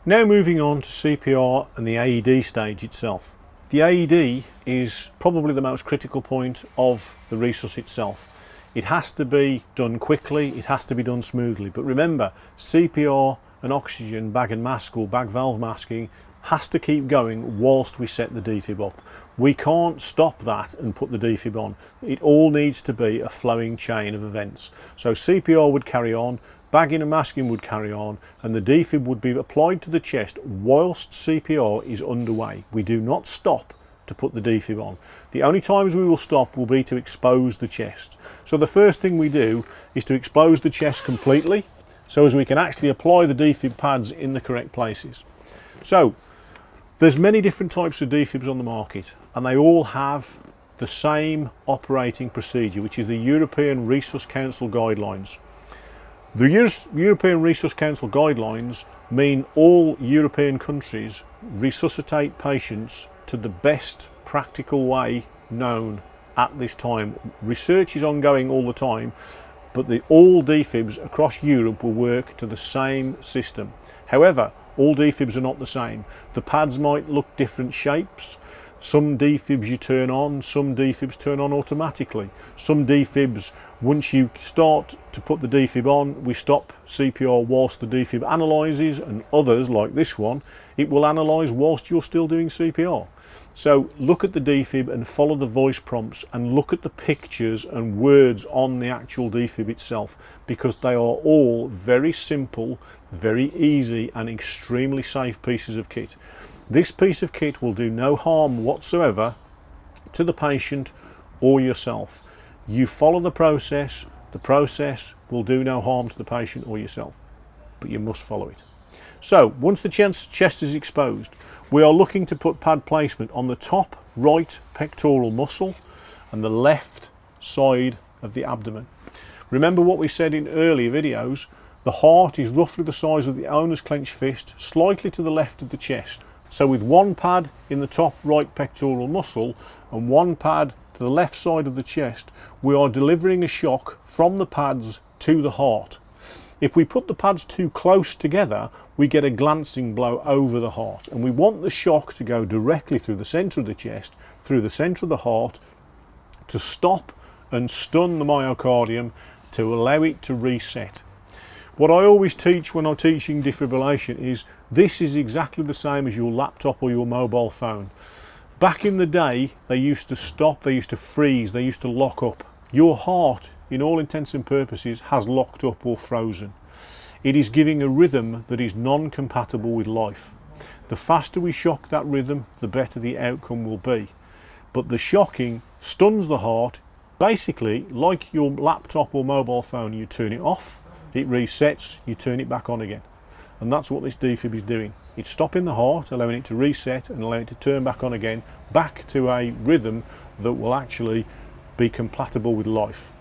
Now moving on to CPR and the AED stage itself. The AED is probably the most critical point of the resus itself. It has to be done quickly, it has to be done smoothly, but remember, CPR and oxygen bag and mask or bag valve masking has to keep going whilst we set the defib up. We can't stop that and put the defib on. It all needs to be a flowing chain of events. So CPR would carry on, bagging and masking would carry on, and the defib would be applied to the chest whilst CPR is underway. We do not stop to put the defib on. The only times we will stop will be to expose the chest. So the first thing we do is to expose the chest completely so as we can actually apply the defib pads in the correct places. So there's many different types of defibs on the market and they all have the same operating procedure, which is the European Resus Council guidelines. The European Resus Council guidelines mean all European countries resuscitate patients to the best practical way known at this time. Research is ongoing all the time, but all defibs across Europe will work to the same system. However, all defibs are not the same. The pads might look different shapes. Some defibs you turn on, some defibs turn on automatically. Some defibs, once you start to put the defib on, we stop CPR whilst the defib analyses, and others, like this one, it will analyse whilst you're still doing CPR. So look at the defib and follow the voice prompts and look at the pictures and words on the actual defib itself, because they are all very simple, very easy and extremely safe pieces of kit. This piece of kit will do no harm whatsoever to the patient or yourself. You follow the process will do no harm to the patient or yourself, but you must follow it. So once the chest is exposed, we are looking to put pad placement on the top right pectoral muscle and the left side of the abdomen. Remember what we said in earlier videos, the heart is roughly the size of the owner's clenched fist, slightly to the left of the chest. So with one pad in the top right pectoral muscle and one pad to the left side of the chest, we are delivering a shock from the pads to the heart. If we put the pads too close together, we get a glancing blow over the heart, and we want the shock to go directly through the centre of the chest, through the centre of the heart, to stop and stun the myocardium, to allow it to reset. What I always teach when I'm teaching defibrillation is this is exactly the same as your laptop or your mobile phone. Back in the day, they used to stop, they used to freeze, they used to lock up. Your heart, in all intents and purposes, has locked up or frozen. It is giving a rhythm that is non-compatible with life. The faster we shock that rhythm, the better the outcome will be. But the shocking stuns the heart, basically like your laptop or mobile phone. You turn it off, it resets, you turn it back on again. And that's what this defib is doing. It's stopping the heart, allowing it to reset and allowing it to turn back on again, back to a rhythm that will actually be compatible with life.